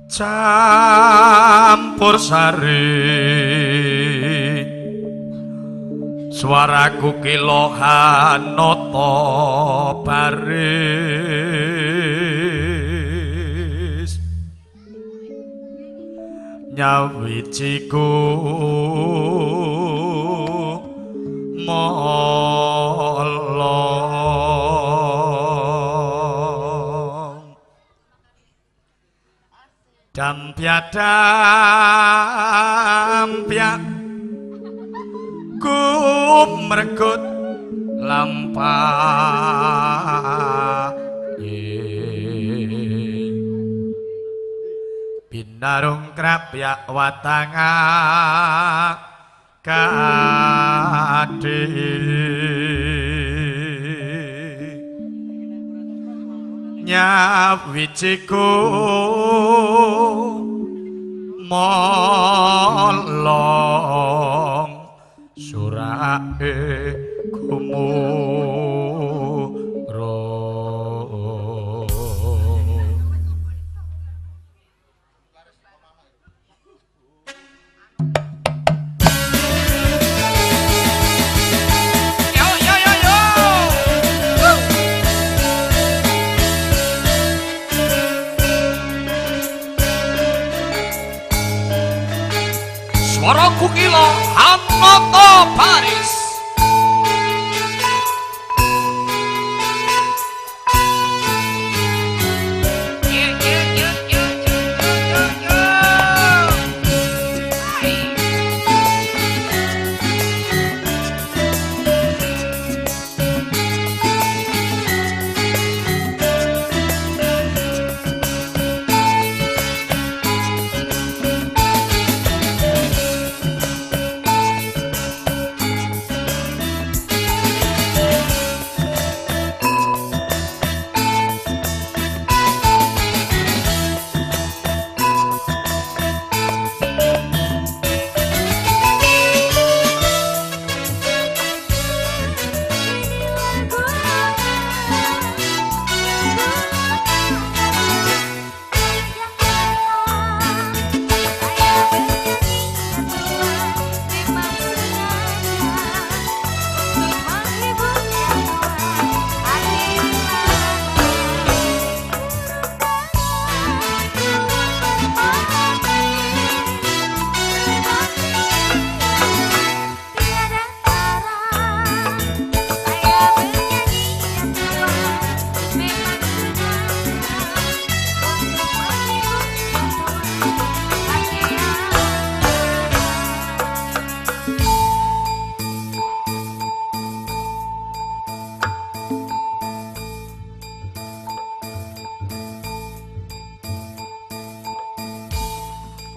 campur sari suaraku kilohan noto baris nyawiciku molong dampya ku meregut lampah binarung krapyak watanga kade nyawiciku molong surake gumuro swaraku kilo hanoto baris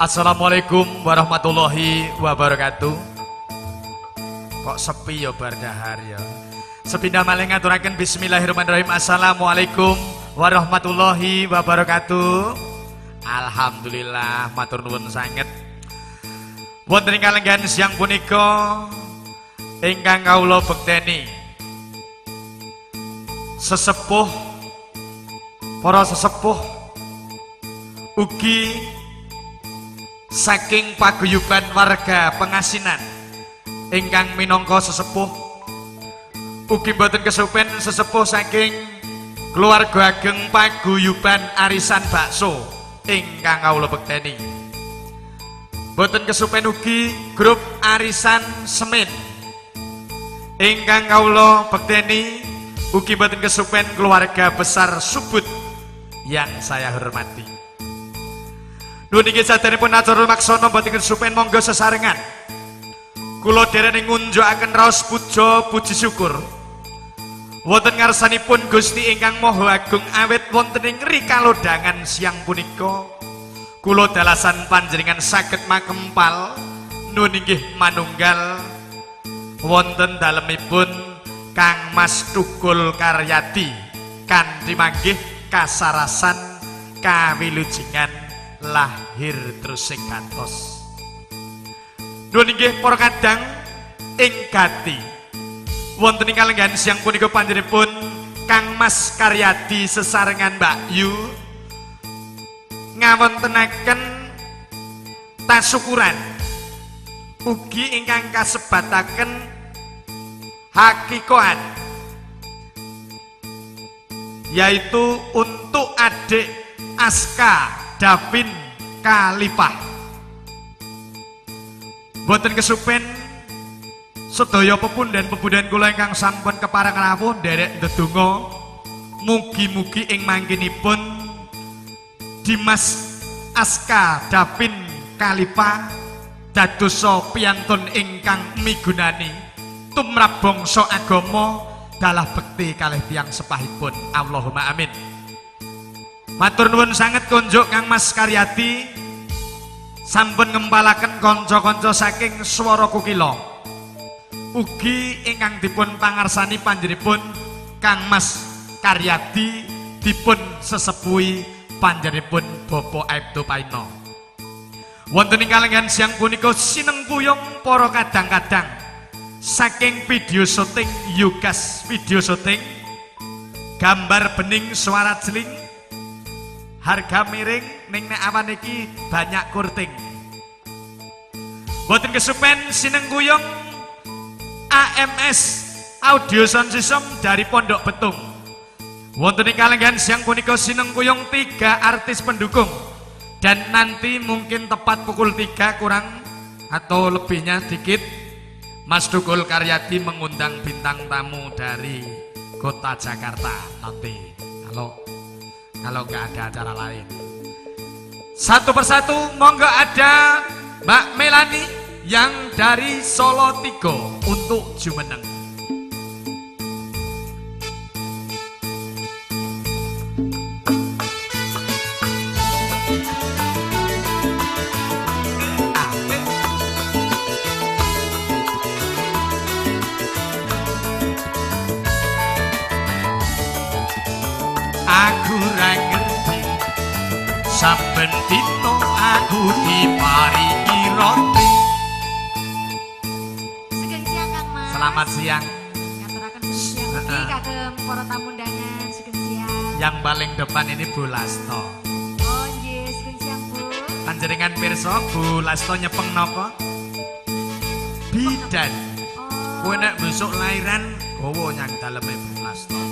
Assalamualaikum warahmatullahi wabarakatuh. Kok sepi ya bar dahar ya. Sepindah malih ngaturaken bismillahirrahmanirrahim. Assalamualaikum warahmatullahi wabarakatuh. Alhamdulillah matur nuwun sanget. Wonten ing kalenggahan siang punika ingkang kawula bekteni sesepuh para sesepuh ugi saking paguyuban warga Pengasinan ingkang minangka sesepuh ugi boten kesupen sesepuh saking keluarga ageng paguyuban arisan bakso ingkang kawula bekteni boten kesupen ugi grup arisan semen ingkang kawula bekteni ugi boten kesupen keluarga besar Subut yang saya hormati. Nuwun inggih saderengipun acara maksana boten kesupen monggo sesarengan kula dereng ngunjukaken raos puja puji syukur wonten ngarsanipun Gusti ingkang Maha Agung awit wonten ing rikalodangan siang punika kula dalasan panjenengan saged makempal nuwun inggih manunggal wonten dalemipun Kang Mas Tukul Karyadi kanthi manggih kasarasan kawilujengan lahir terus sing gantos. Nuwun inggih para kadang ing gati wonten ing kalenggahan siang punika panjenenganipun Kang Mas Karyadi sesarengan Mbak Yu ngawontenaken tasukuran ugi ingkang kasebataken hakikohan, yaitu untuk adik Aska Davin Kalipah. Boten kesupen sedaya pepundhen kula ingkang sampun kepareng rawuh nderek ndedonga mugi-mugi ing mangkinipun Dimas Aska Davin Kalipah dadosa piyantun ingkang migunani tumrap bangsa agama dalah bekti kalih tiyang sepahipun. Allahumma amin. Matur nuwun sanget konjuk Kang Mas Karyadi sampun ngempalaken kanca-kanca saking Swara Kukila ugi ingkang dipun pangarsani panjenenganipun Kang Mas Karyadi dipun sesepuhi panjenenganipun Bapak Aibtu Paino. Wonten ing kalenggan siang punika sinengkuyung para kadang-kadang saking video syuting Yugas video syuting gambar bening suara jeling harga miring ning nek awan iki banyak kurting. Boten kesupen sinengkuyung AMS Audio Sound System dari Pondok Betung. Wonten ing kalenggan siang punika sinengkuyung 3 artis pendukung. Dan nanti mungkin tepat pukul 3 kurang atau lebihnya dikit Mas Dukul Karyadi mengundang bintang tamu dari kota Jakarta nanti kalau nggak ada acara lain. Satu persatu monggo ada Mbak Melani yang dari Solo Tigo untuk Jumeneng. Aku ra ngerti saben dina aku diparingi roti. Sugeng siang Kang Mas. Selamat siang. Ngaturaken siang iki kagem para tamu undangan. Sugeng siang. Yang paling depan ini Bu Lasto. Oh nggih, sugeng siang Bu. Panjenengan pirsa Bu Lasto nyepeng napa? Bidan. Oh. Kowe nek besok lairan gowo nyang daleme Bu Lasto.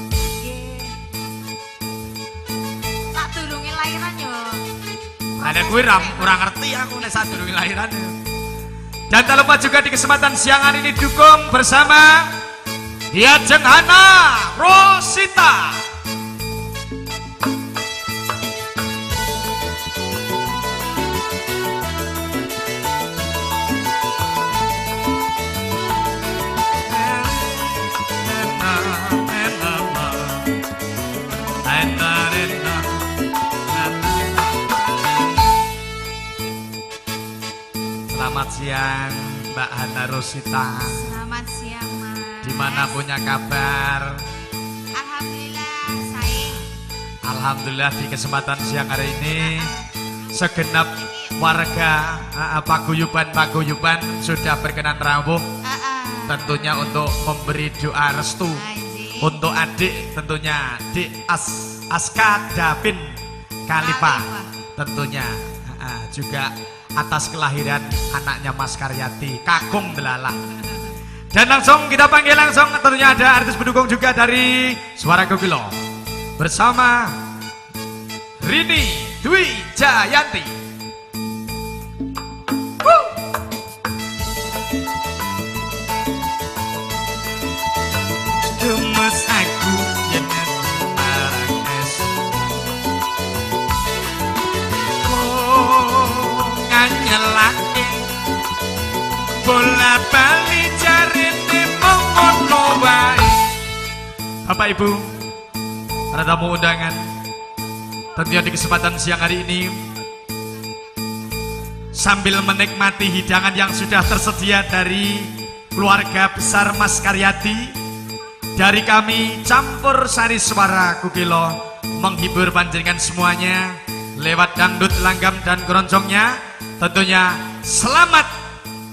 Sadurunge lahiran yo. Ada kuwi ora ngerti aku nek sadurunge lahiran. Dan tak lupa juga di kesempatan siang hari ini dukung bersama Diajeng Hana Rosita. Selamat siang Mbak Hana Rosita. Selamat siang Mas. Gimana punya kabar? Alhamdulillah saya. Alhamdulillah di kesempatan siang hari ini segenap warga paguyuban sudah berkenan rawuh tentunya untuk memberi doa restu untuk adik tentunya Dik Aska Davin Kalipah tentunya juga atas kelahiran anaknya Mas Karyadi Kakung Delalah. Dan langsung kita panggil langsung tentunya ada artis pendukung juga dari Swara Kukila bersama Rini Dwi Jayanti. Gemes aku yen marang es. Nyelake bola bali jarine ngono wae. Bapak Ibu, para tamu undangan, tentunya di kesempatan siang hari ini sambil menikmati hidangan yang sudah tersedia dari keluarga besar Mas Karyadi, dari kami Campur Sari Swara Kukila menghibur panjenengan semuanya lewat dangdut langgam dan keroncongnya. Tentunya selamat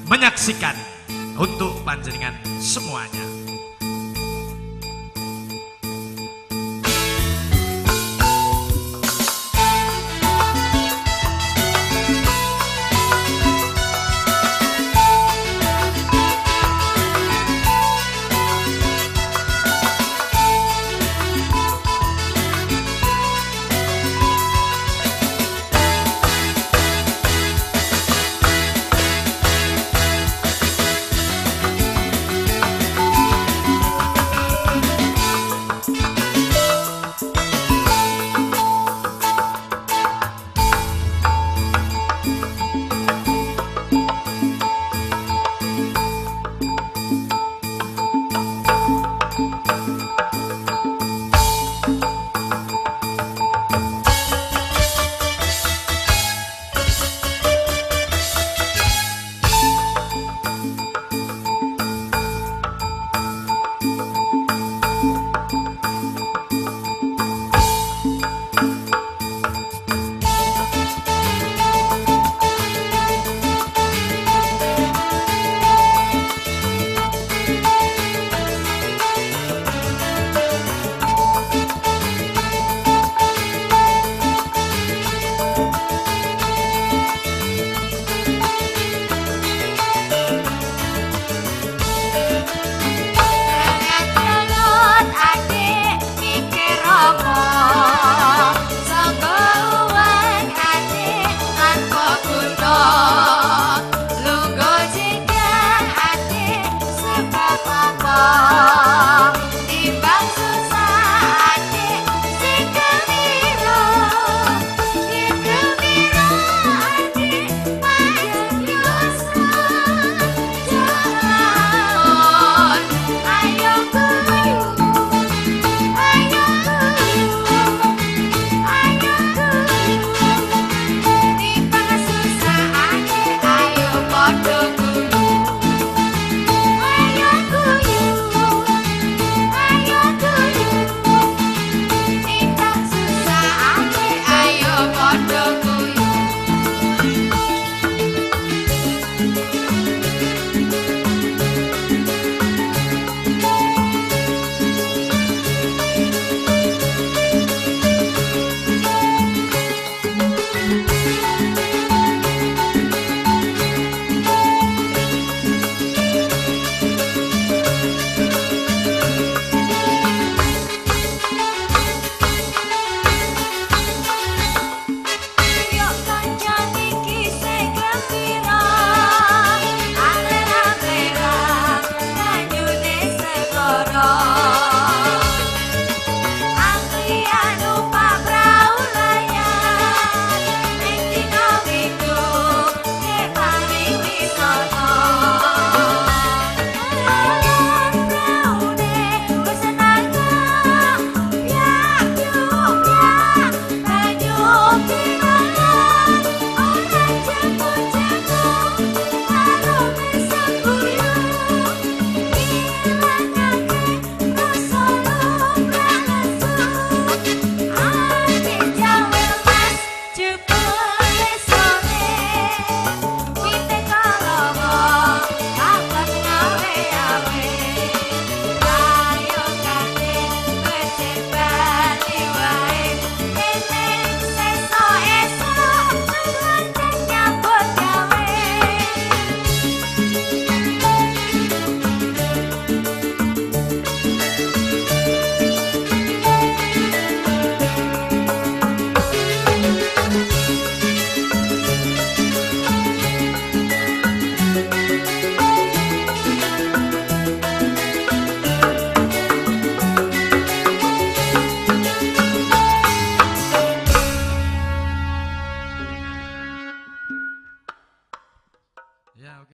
menyaksikan untuk panjenengan semuanya.